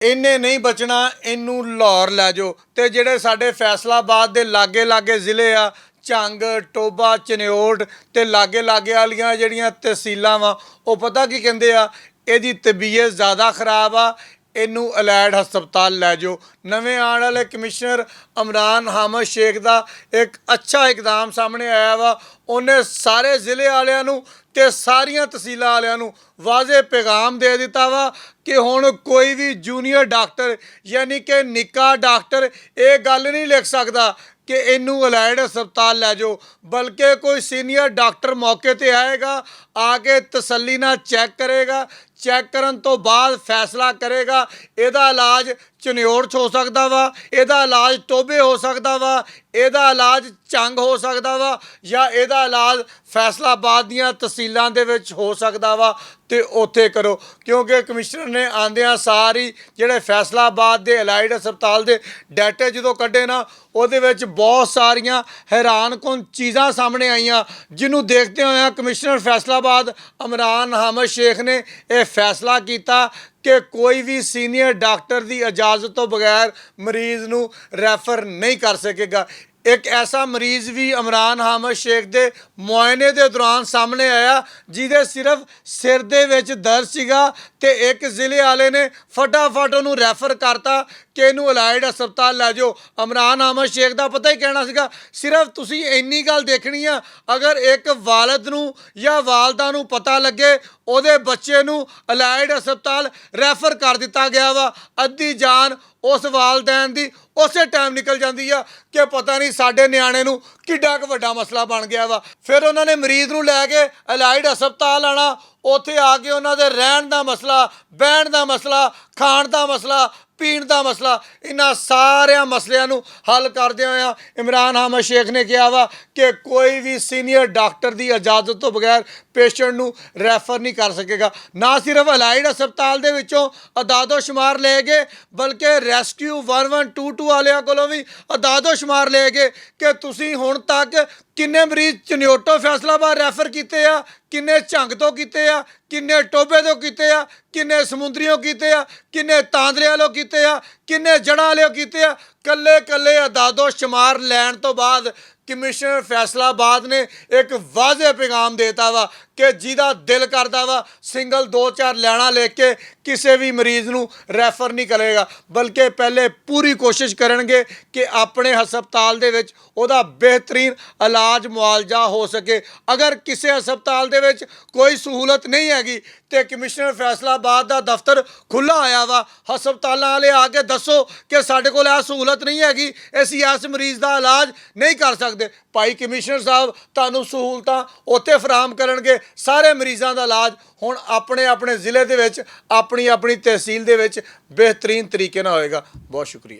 ਇੰਨੇ ਨਹੀਂ ਬਚਣਾ, ਇਹਨੂੰ ਲਾਹੌਰ ਲੈ ਜਾਓ। ਤੇ ਜਿਹੜੇ ਸਾਡੇ ਫੈਸਲਾਬਾਦ ਦੇ ਲਾਗੇ ਲਾਗੇ ਜ਼ਿਲ੍ਹੇ ਆ, ਝੰਗ, ਟੋਬਾ, ਚਨਿਓਟ ਤੇ ਲਾਗੇ ਲਾਗੇ ਵਾਲੀਆਂ ਜਿਹੜੀਆਂ ਤਹਿਸੀਲਾਂ ਵਾ, ਉਹ ਪਤਾ ਕੀ ਕਹਿੰਦੇ ਆ, ਇਹਦੀ ਤਬੀਅਤ ਜ਼ਿਆਦਾ ਖਰਾਬ ਆ, ਇਹਨੂੰ ਅਲੈਡ ਹਸਪਤਾਲ ਲੈ ਜਾਓ। ਨਵੇਂ ਆਉਣ ਵਾਲੇ ਕਮਿਸ਼ਨਰ ਇਮਰਾਨ ਹਾਮਦ ਸ਼ੇਖ ਦਾ ਇੱਕ ਅੱਛਾ ਇਕਦਾਮ ਸਾਹਮਣੇ ਆਇਆ ਵਾ। ਉਹਨੇ ਸਾਰੇ ਜ਼ਿਲ੍ਹੇ ਵਾਲਿਆਂ ਨੂੰ ਤੇ ਸਾਰੀਆਂ ਤਹਿਸੀਲਾਂ ਵਾਲਿਆਂ ਨੂੰ ਵਾਜ਼ੇ ਪੈਗਾਮ ਦੇ ਦਿੱਤਾ ਵਾ ਕਿ ਹੁਣ ਕੋਈ ਵੀ ਜੂਨੀਅਰ ਡਾਕਟਰ ਯਾਨੀ ਕਿ ਨਿੱਕਾ ਡਾਕਟਰ ਇਹ ਗੱਲ ਨਹੀਂ ਲਿਖ ਸਕਦਾ ਕਿ ਇਹਨੂੰ ਅਲਾਈਡ ਹਸਪਤਾਲ ਲੈ ਜਾਓ, ਬਲਕਿ ਕੋਈ ਸੀਨੀਅਰ ਡਾਕਟਰ ਮੌਕੇ 'ਤੇ ਆਏਗਾ, ਆ ਕੇ ਤਸੱਲੀ ਨਾਲ ਚੈੱਕ ਕਰੇਗਾ, ਚੈੱਕ ਕਰਨ ਤੋਂ ਬਾਅਦ ਫੈਸਲਾ ਕਰੇਗਾ। ਇਹਦਾ ਇਲਾਜ ਚਨਿਓੜ 'ਚ ਹੋ ਸਕਦਾ ਵਾ, ਇਹਦਾ ਇਲਾਜ ਟੋਬੇ ਹੋ ਸਕਦਾ ਵਾ, ਇਹਦਾ ਇਲਾਜ ਝੰਗ ਹੋ ਸਕਦਾ ਵਾ, ਜਾਂ ਇਹਦਾ ਇਲਾਜ ਫੈਸਲਾਬਾਦ ਦੀਆਂ ਤਹਿਸੀਲਾਂ ਦੇ ਵਿੱਚ ਹੋ ਸਕਦਾ ਵਾ। ਤੇ ਉੱਥੇ ਕਰੋ, ਕਿਉਂਕਿ ਕਮਿਸ਼ਨਰ ਨੇ ਆਉਂਦਿਆਂ ਸਾਰੀ ਜਿਹੜੇ ਫੈਸਲਾਬਾਦ ਦੇ ਅਲਾਈਡ ਹਸਪਤਾਲ ਦੇ ਡਾਟੇ ਜਦੋਂ ਕੱਢੇ ਨਾ, ਉਹਦੇ ਵਿੱਚ ਬਹੁਤ ਸਾਰੀਆਂ ਹੈਰਾਨਕੁਨ ਚੀਜ਼ਾਂ ਸਾਹਮਣੇ ਆਈਆਂ, ਜਿਹਨੂੰ ਦੇਖਦੇ ਹੋਇਆ ਕਮਿਸ਼ਨਰ ਫੈਸਲਾਬਾਦ ਇਮਰਾਨ ਹਾਮਦ ਸ਼ੇਖ ਨੇ ਇਹ ਫੈਸਲਾ ਕੀਤਾ ਕਿ ਕੋਈ ਵੀ ਸੀਨੀਅਰ ਡਾਕਟਰ ਦੀ ਇਜਾਜ਼ਤ ਤੋਂ ਬਗੈਰ ਮਰੀਜ਼ ਨੂੰ ਰੈਫਰ ਨਹੀਂ ਕਰ ਸਕੇਗਾ। ਇੱਕ ਐਸਾ ਮਰੀਜ਼ ਵੀ ਇਮਰਾਨ ਹਾਮਦ ਸ਼ੇਖ ਦੇ ਮੁਆਇਨੇ ਦੇ ਦੌਰਾਨ ਸਾਹਮਣੇ ਆਇਆ, ਜਿਹਦੇ ਸਿਰਫ ਸਿਰ ਦੇ ਵਿੱਚ ਦਰਦ ਸੀਗਾ, ਤੇ ਇੱਕ ਜ਼ਿਲ੍ਹੇ ਵਾਲੇ ਨੇ ਫਟਾਫਟ ਉਹਨੂੰ ਰੈਫਰ ਕਰਤਾ ਕਿ ਇਹਨੂੰ ਅਲਾਈਡ ਹਸਪਤਾਲ ਲੈ ਜਾਓ। ਇਮਰਾਨ ਹਾਮਦ ਸ਼ੇਖ ਦਾ ਪਤਾ ਹੀ ਕਹਿਣਾ ਸੀਗਾ, ਸਿਰਫ ਤੁਸੀਂ ਇੰਨੀ ਗੱਲ ਦੇਖਣੀ ਆ, ਅਗਰ ਇੱਕ ਵਾਲਦ ਨੂੰ ਜਾਂ ਵਾਲਦਾ ਨੂੰ ਪਤਾ ਲੱਗੇ ਉਹਦੇ ਬੱਚੇ ਨੂੰ ਅਲਾਈਡ ਹਸਪਤਾਲ ਰੈਫਰ ਕਰ ਦਿੱਤਾ ਗਿਆ ਵਾ, ਅੱਧੀ ਜਾਨ ਉਸ ਵਾਲਦੈਨ ਦੀ ਉਸੇ ਟਾਈਮ ਨਿਕਲ ਜਾਂਦੀ ਆ ਕਿ ਪਤਾ ਨਹੀਂ ਸਾਡੇ ਨਿਆਣੇ ਨੂੰ ਕਿੱਡਾ ਕੁ ਵੱਡਾ ਮਸਲਾ ਬਣ ਗਿਆ ਵਾ। ਫਿਰ ਉਹਨਾਂ ਨੇ ਮਰੀਜ਼ ਨੂੰ ਲੈ ਕੇ ਅਲਾਈਡ ਹਸਪਤਾਲ ਆਉਣਾ, ਉੱਥੇ ਆ ਕੇ ਉਹਨਾਂ ਦੇ ਰਹਿਣ ਦਾ ਮਸਲਾ, ਬਹਿਣ ਦਾ ਮਸਲਾ, ਖਾਣ ਦਾ ਮਸਲਾ, ਪੀਣ ਦਾ ਮਸਲਾ, ਇਹਨਾਂ ਸਾਰਿਆਂ ਮਸਲਿਆਂ ਨੂੰ ਹੱਲ ਕਰਦਿਆਂ ਹੋਇਆ ਇਮਰਾਨ ਹਾਮਦ ਸ਼ੇਖ ਨੇ ਕਿਹਾ ਵਾ ਕਿ ਕੋਈ ਵੀ ਸੀਨੀਅਰ ਡਾਕਟਰ ਦੀ ਇਜਾਜ਼ਤ ਤੋਂ ਬਗੈਰ ਪੇਸ਼ੈਂਟ ਨੂੰ ਰੈਫਰ ਨਹੀਂ ਕਰ ਸਕੇਗਾ। ਨਾ ਸਿਰਫ ਅਲਾਈਡ ਹਸਪਤਾਲ ਦੇ ਵਿੱਚੋਂ ਅਦਾਦੋ ਸ਼ੁਮਾਰ ਲਏ ਗਏ, ਬਲਕਿ ਰੈਸਕਿਊ 1122 ਵਾਲਿਆਂ ਕੋਲੋਂ ਵੀ ਅਦਾਦੋ ਸ਼ੁਮਾਰ ਲਏ ਗਏ ਕਿ ਤੁਸੀਂ ਹੁਣ ਤੱਕ ਕਿੰਨੇ ਮਰੀਜ਼ ਚਨਿਓਟੋ ਫੈਸਲਾਬਾਦ ਰੈਫਰ ਕੀਤੇ ਆ, ਕਿੰਨੇ ਝੰਗ ਤੋਂ ਕੀਤੇ ਆ, ਕਿੰਨੇ ਟੋਬੇ ਤੋਂ ਕੀਤੇ ਆ, ਕਿੰਨੇ ਸਮੁੰਦਰੀਓਂ ਕੀਤੇ ਆ, ਕਿੰਨੇ ਤਾਂਦਰੇ ਵਾਲੋਂ ਕੀਤੇ ਆ, ਕਿੰਨੇ ਜੜ੍ਹਾਂ ਵਾਲਿਓਂ ਕੀਤੇ ਆ। ਕੱਲੇ ਕੱਲੇ ਅਦਾਦੋ ਸ਼ੁਮਾਰ ਲੈਣ ਤੋਂ ਬਾਅਦ ਕਮਿਸ਼ਨਰ ਫੈਸਲਾਬਾਦ ਨੇ ਇੱਕ ਵਾਜ਼ੇ ਪੈਗਾਮ ਦੇਤਾ ਵਾ ਕਿ ਜਿਹਦਾ ਦਿਲ ਕਰਦਾ ਵਾ ਸਿੰਗਲ 2-4 ਲੈਣਾ ਲੈ ਕੇ ਕਿਸੇ ਵੀ ਮਰੀਜ਼ ਨੂੰ ਰੈਫਰ ਨਹੀਂ ਕਰੇਗਾ, ਬਲਕਿ ਪਹਿਲੇ ਪੂਰੀ ਕੋਸ਼ਿਸ਼ ਕਰਨਗੇ ਕਿ ਆਪਣੇ ਹਸਪਤਾਲ ਦੇ ਵਿੱਚ ਉਹਦਾ ਬਿਹਤਰੀਨ ਇਲਾਜ ਮੁਆਲਜਾ ਹੋ ਸਕੇ। ਅਗਰ ਕਿਸੇ ਹਸਪਤਾਲ ਦੇ ਵਿੱਚ ਕੋਈ ਸਹੂਲਤ ਨਹੀਂ ਹੈਗੀ ਤੇ ਕਮਿਸ਼ਨਰ ਫੈਸਲਾਬਾਦ ਦਾ ਦਫ਼ਤਰ ਖੁੱਲ੍ਹਾ ਹੋਇਆ ਵਾ, ਹਸਪਤਾਲਾਂ ਵਾਲੇ ਆ ਕੇ ਦੱਸੋ ਕਿ ਸਾਡੇ ਕੋਲ ਇਹ ਸਹੂਲਤ ਨਹੀਂ ਹੈਗੀ, ਅਸੀਂ ਇਸ ਮਰੀਜ਼ ਦਾ ਇਲਾਜ ਨਹੀਂ ਕਰ ਸਕਦੇ। ਭਾਈ ਕਮਿਸ਼ਨਰ ਸਾਹਿਬ ਤੁਹਾਨੂੰ ਸਹੂਲਤਾਂ ਉੱਥੇ ਫਰਾਹਮ ਕਰਨਗੇ, ਸਾਰੇ ਮਰੀਜ਼ਾਂ ਦਾ ਇਲਾਜ ਹੁਣ ਆਪਣੇ ਆਪਣੇ ਜ਼ਿਲ੍ਹੇ ਦੇ ਵਿੱਚ, ਆਪਣੀ ਆਪਣੀ ਤਹਿਸੀਲ ਦੇ ਵਿੱਚ ਬਿਹਤਰੀਨ ਤਰੀਕੇ ਨਾਲ ਹੋਏਗਾ। ਬਹੁਤ ਸ਼ੁਕਰੀਆ।